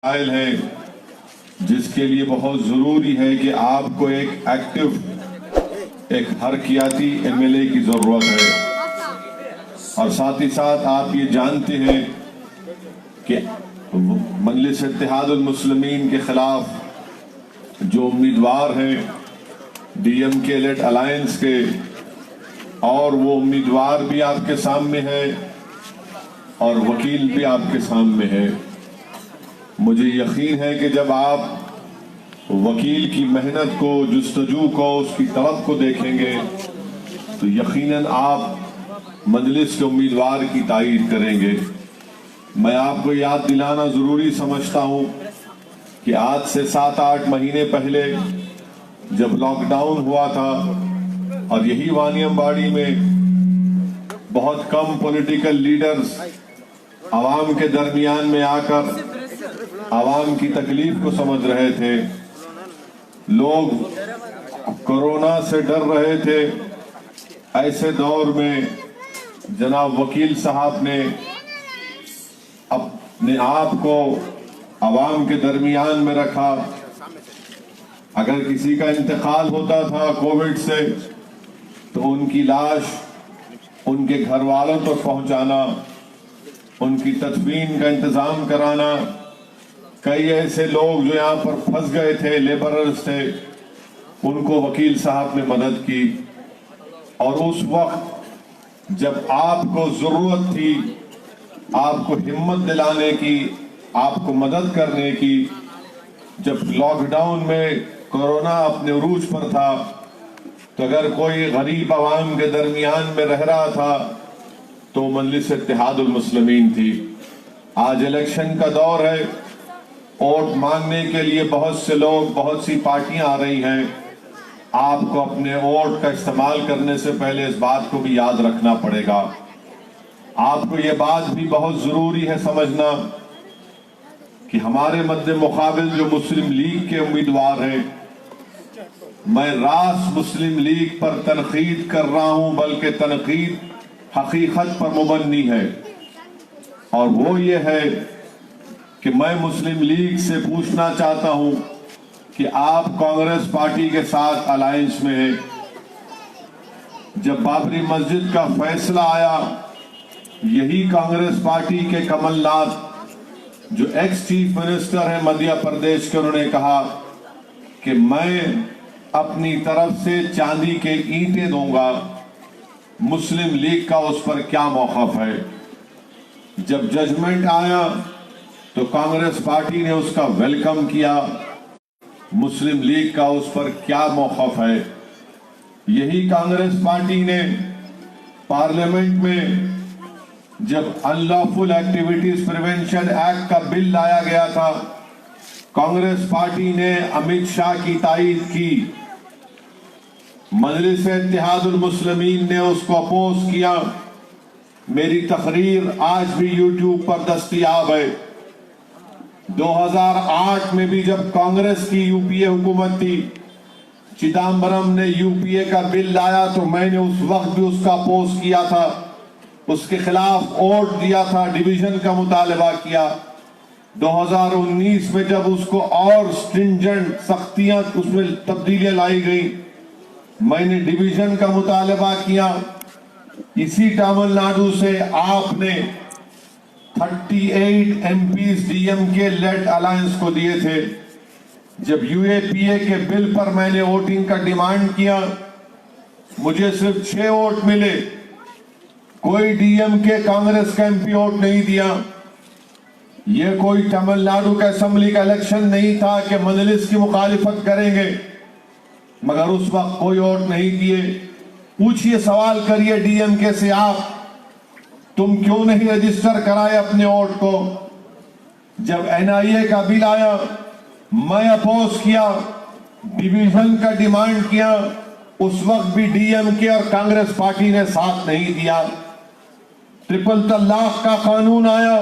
File है जिसके लिए बहुत ज़रूरी है कि आपको एक एक्टिव, एक हरकियाती एमएलए की ज़रूरत है। और साथ ही साथ आप ये जानते हैं कि मजलिस इत्तेहादुल मुस्लिमीन के खिलाफ जो उम्मीदवार हैं डीएमके लेड अलायंस के, और वो उम्मीदवार भी आपके सामने है और वकील भी आपके सामने है। मुझे यकीन है कि जब आप वकील की मेहनत को, जुस्तजू को, उसकी तलब को देखेंगे तो यकीनन आप मजलिस के उम्मीदवार की तारीफ करेंगे। मैं आपको याद दिलाना ज़रूरी समझता हूँ कि आज से 7-8 महीने पहले जब लॉकडाउन हुआ था और यही वानियमबाड़ी में बहुत कम पॉलिटिकल लीडर्स आवाम के दरमियान में आकर आवाम की तकलीफ को समझ रहे थे, लोग कोरोना से डर रहे थे, ऐसे दौर में जनाब वकील साहब ने अपने आप को आवाम के दरमियान में रखा। अगर किसी का इंतकाल होता था कोविड से तो उनकी लाश उनके घर वालों तक पहुंचाना, उनकी तदफीन का इंतजाम कराना। कई ऐसे लोग जो यहाँ पर फंस गए थे, लेबरर्स थे, उनको वकील साहब ने मदद की। और उस वक्त जब आपको जरूरत थी आपको हिम्मत दिलाने की, आपको मदद करने की, जब लॉकडाउन में कोरोना अपने उरूज पर था, तो अगर कोई गरीब आवाम के दरमियान में रह रहा था तो मजलिस इत्तेहादुल मुस्लिमीन थी। आज इलेक्शन का दौर है, वोट मांगने के लिए बहुत से लोग, बहुत सी पार्टियां आ रही हैं। आपको अपने वोट का इस्तेमाल करने से पहले इस बात को भी याद रखना पड़ेगा। आपको ये बात भी बहुत जरूरी है समझना कि हमारे मद्दे मुकाबिल जो मुस्लिम लीग के उम्मीदवार हैं, मैं रास मुस्लिम लीग पर तनकीद कर रहा हूं, बल्कि तनकीद हकीकत पर मुबन्नी है। और वो ये है कि मैं मुस्लिम लीग से पूछना चाहता हूं कि आप कांग्रेस पार्टी के साथ अलायंस में हैं। जब बाबरी मस्जिद का फैसला आया, यही कांग्रेस पार्टी के कमलनाथ जो एक्स चीफ मिनिस्टर है मध्य प्रदेश के, उन्होंने कहा कि मैं अपनी तरफ से चांदी के ईंटें दूंगा। मुस्लिम लीग का उस पर क्या मौक़िफ़ है? जब जजमेंट आया तो कांग्रेस पार्टी ने उसका वेलकम किया। मुस्लिम लीग का उस पर क्या मौक़िफ़ है? यही कांग्रेस पार्टी ने पार्लियामेंट में जब अनलॉफुल एक्टिविटीज प्रिवेंशन एक्ट का बिल लाया गया था, कांग्रेस पार्टी ने अमित शाह की तायीद की, मजलिस इत्तेहादुल मुस्लिमीन ने उसको अपोज किया। मेरी तकरीर आज भी यूट्यूब पर दस्तयाब है। 2008 में भी जब कांग्रेस की यूपीए हुकूमत थी, चिदम्बरम ने यूपीए का बिल लाया तो मैंने उस वक्त भी उसका अपोज किया था, उसके खिलाफ वोट दिया था, डिवीजन का मुतालबा किया। 2019 में जब उसको और स्ट्रिंजेंट सख्तियां, उसमें तब्दीलियां लाई गई, मैंने डिवीजन का मुतालबा किया। इसी तमिलनाडु से आपने 38 एमपीज डीएमके लेड अलायंस को दिए थे। जब यूएपीए के बिल पर मैंने वोटिंग का डिमांड किया, मुझे सिर्फ 6 वोट मिले। कोई डीएमके कांग्रेस का एमपी वोट नहीं दिया। ये कोई तमिलनाडु का असेंबली का इलेक्शन नहीं था कि मजलिस की मुखालिफत करेंगे, मगर उस वक्त कोई वोट नहीं दिए। पूछिए, सवाल करिए डीएमके से, आप तुम क्यों नहीं रजिस्टर कराए अपने वोट को? जब एनआईए का बिल आया, मैं अपोज किया, डिवीजन का डिमांड किया, उस वक्त भी डीएमके और कांग्रेस पार्टी ने साथ नहीं दिया। ट्रिपल तलाक का कानून आया,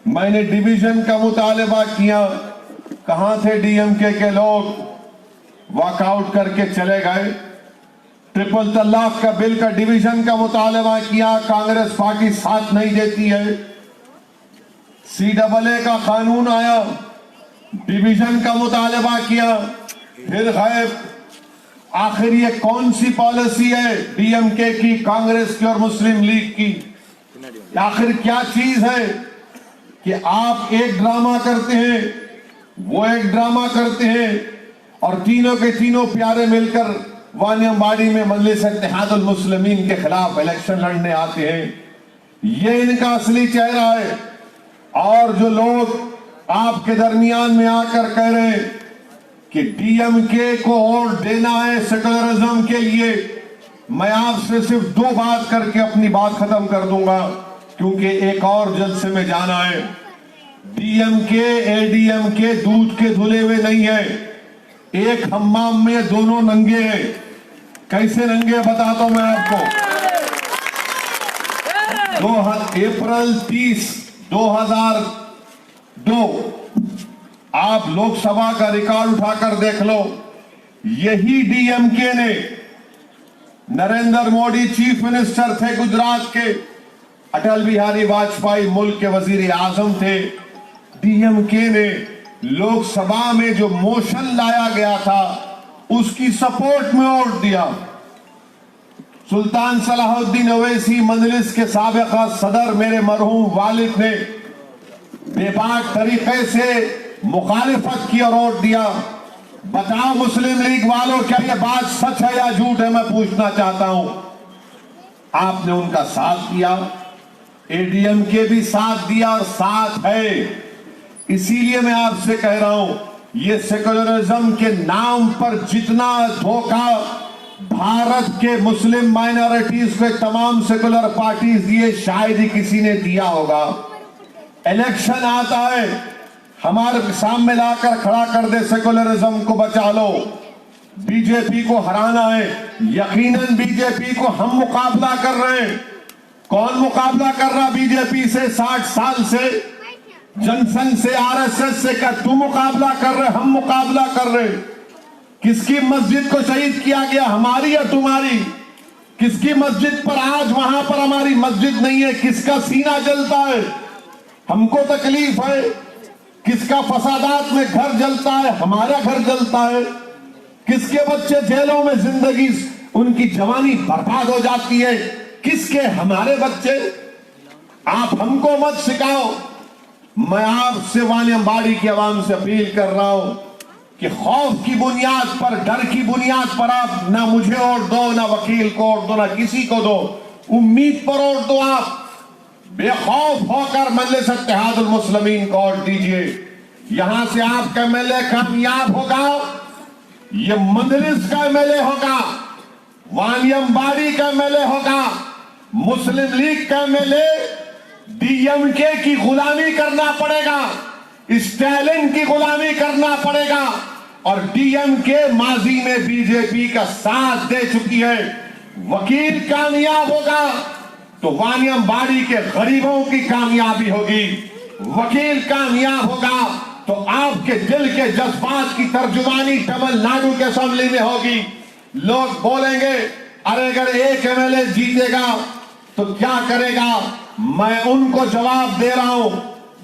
मैंने डिवीजन का मुतालबा किया, कहां थे डीएमके के लोग? वॉकआउट करके चले गए। ट्रिपल तलाक का बिल का डिवीजन का मुतालबा किया, कांग्रेस पार्टी साथ नहीं देती है। CAA का कानून आया, डिवीजन का मुतालबा किया, फिर गैब। आखिर ये कौन सी पॉलिसी है डीएमके की, कांग्रेस की और मुस्लिम लीग की? आखिर क्या चीज है कि आप एक ड्रामा करते हैं, वो एक ड्रामा करते हैं, और तीनों के तीनों प्यारे मिलकर वानियमबाड़ी में मजलिस इत्तेहादुल मुस्लिमीन के खिलाफ इलेक्शन लड़ने आते हैं। ये इनका असली चेहरा है। और जो लोग आपके दरमियान में आकर कह रहे हैं कि डीएमके को वोट देना है सेकुलरिज्म के लिए, मैं आपसे सिर्फ दो बात करके अपनी बात खत्म कर दूंगा, क्योंकि एक और जलसे में जाना है। डीएमके एडीएमके दूध के धुले हुए नहीं है, एक हम्माम में दोनों नंगे हैं। कैसे नंगे बताता हूं मैं आपको। अप्रैल 30, 2002 आप लोकसभा का रिकॉर्ड उठाकर देख लो। यही डीएमके ने, नरेंद्र मोदी चीफ मिनिस्टर थे गुजरात के, अटल बिहारी वाजपेयी मुल्क के वजीर आजम थे, डीएमके ने लोकसभा में जो मोशन लाया गया था उसकी सपोर्ट में वोट दिया। सुल्तान सलाहुद्दीन ओवैसी मजलिस के साबिका सदर मेरे मरहूम वालिद ने बेबाक तरीके से मुखालिफत की और वोट दिया। बताओ मुस्लिम लीग वालों, क्या यह बात सच है या झूठ है? मैं पूछना चाहता हूं। आपने उनका साथ दिया, एडीएमके भी साथ दिया और साथ है। इसीलिए मैं आपसे कह रहा हूं, ये सेकुलरिज्म के नाम पर जितना धोखा भारत के मुस्लिम माइनॉरिटीज को तमाम सेकुलर पार्टीज दिए, शायद ही किसी ने दिया होगा। इलेक्शन आता है, हमारे सामने लाकर खड़ा कर दे सेकुलरिज्म को बचा लो, बीजेपी को हराना है। यकीनन बीजेपी को हम मुकाबला कर रहे हैं। कौन मुकाबला कर रहा बीजेपी से? 60 साल से जनसंघ से, आरएसएस से। क्या तुम मुकाबला कर रहे? हम मुकाबला कर रहे। किसकी मस्जिद को शहीद किया गया, हमारी या तुम्हारी? किसकी मस्जिद पर आज वहां पर हमारी मस्जिद नहीं है? किसका सीना जलता है? हमको तकलीफ है। किसका फसादात में घर जलता है? हमारा घर जलता है। किसके बच्चे जेलों में जिंदगी, उनकी जवानी बर्बाद हो जाती है? किसके? हमारे बच्चे। आप हमको मत सिखाओ। मैं आपसे वानियमबाड़ी की आवाम से अपील कर रहा हूं कि खौफ की बुनियाद पर, डर की बुनियाद पर आप ना मुझे वोट दो, ना वकील को वोट दो, ना किसी को दो। उम्मीद पर वोट दो। आप बेखौफ होकर मजलिस इत्तेहादुल मुस्लिमीन को वोट दीजिए। यहां से आपका एमएलए कामयाब होगा, ये मजलिस का एमएलए होगा, वानियमबाड़ी का एमएलए होगा, मुस्लिम लीग का एमएलए। डीएमके की गुलामी करना पड़ेगा, स्टालिन की गुलामी करना पड़ेगा। और डीएमके माजी में बीजेपी का साथ दे चुकी है। वकील कामयाब होगा तो वानियमबाड़ी के गरीबों की कामयाबी होगी। वकील कामयाब होगा तो आपके दिल के जज्बात की तर्जुमानी तमिलनाडु के असेंबली में होगी। लोग बोलेंगे, अरे अगर एक एमएलए जीतेगा तो क्या करेगा? मैं उनको जवाब दे रहा हूं,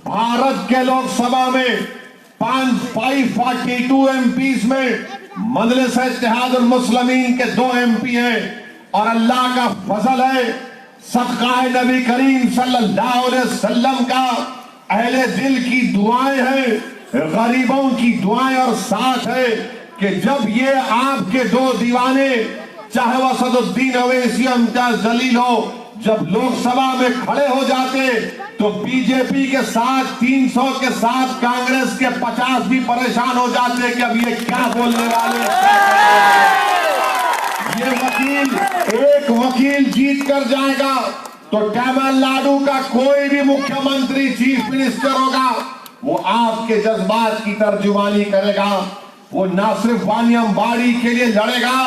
भारत के लोकसभा में 542 एमपीज में मजलिस इत्तेहादुल मुस्लिमीन के 2 एमपी हैं। और अल्लाह का फजल है, सदका नबी करीम सल्लल्लाहु अलैहि वसल्लम का, अहले दिल की दुआएं हैं, गरीबों की दुआएं और साथ है कि जब ये आपके 2 दीवाने, चाहे वह असदुद्दीन ओवैसी इम्तियाज जलील हो, जब लोकसभा में खड़े हो जाते तो बीजेपी के साथ 300 के साथ कांग्रेस के 50 भी परेशान हो जाते कि अब ये क्या बोलने वाले। ये वकील, एक वकील जीत कर जाएगा तो तमिलनाडु का कोई भी मुख्यमंत्री, चीफ मिनिस्टर होगा, वो आपके जज्बात की तर्जुमानी करेगा। वो ना सिर्फ वानियमबाड़ी के लिए लड़ेगा,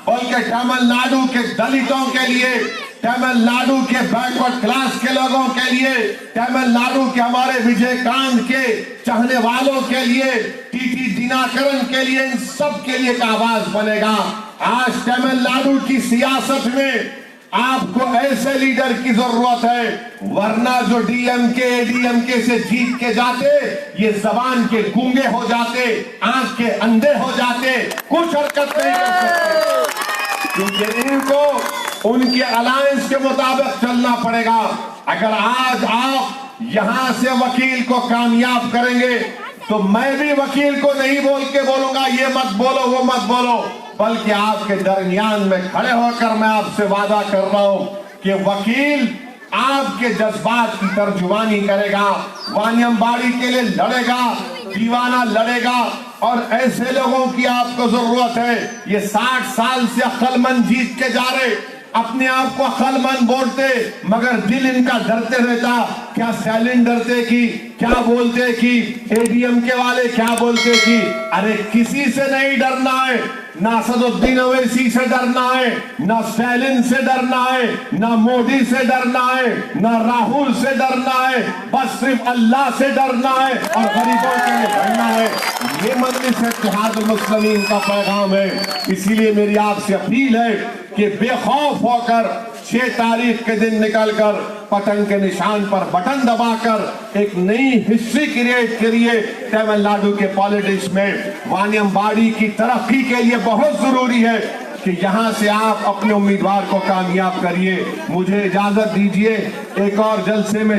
बल्कि तमिलनाडु के दलितों के लिए, तमिलनाडु के बैकवर्ड क्लास के लोगों के लिए, तमिलनाडु के हमारे विजयकांत के चाहने वालों के लिए, टीटी दिनाकरन के लिए, इन सब के लिए एक आवाज बनेगा। आज तमिलनाडु की सियासत में आपको ऐसे लीडर की जरूरत है, वरना जो डीएमके एडीएमके से जीत के जाते ये जबान के गूंगे हो जाते, आंख के अंधे हो जाते, कुछ हरकत नहीं कर सकते, क्योंकि इनको उनके अलायंस के मुताबिक चलना पड़ेगा। अगर आज आप यहां से वकील को कामयाब करेंगे तो मैं भी वकील को नहीं बोल के बोलूंगा ये मत बोलो वो मत बोलो, बल्कि आपके दरमियान में खड़े होकर मैं आपसे वादा कर रहा हूं कि वकील आपके जज्बात की तर्जुमानी करेगा, वानियमबाड़ी के लिए लड़ेगा, दीवाना लड़ेगा। और ऐसे लोगों की आपको जरूरत है। ये 60 साल से अक्लमंद जीत के जा रहे, अपने आप को अक्लमंद बोलते, मगर दिल इनका डरते रहता। क्या सैलिन डरते की, क्या बोलते कि एडीएम के वाले क्या बोलते कि अरे किसी से नहीं डरना है, ना असदुद्दीन ओवैसी से डरना है, ना स्टालिन से डरना है, ना मोदी से डरना है, ना राहुल से डरना है, बस सिर्फ अल्लाह से डरना है और गरीबों के लिए लड़ना है। ये मजलिस इत्तेहादुल मुस्लिमीन का पैगाम है। इसीलिए मेरी आपसे अपील है कि बेखौफ होकर 6 तारीख के दिन निकलकर पतंग के निशान पर बटन दबाकर एक नई हिस्ट्री क्रिएट करिए। तमिलनाडु के पॉलिटिक्स में वानियमबाड़ी की तरक्की के लिए बहुत जरूरी है कि यहां से आप अपने उम्मीदवार को कामयाब करिए। मुझे इजाजत दीजिए, एक और जलसे में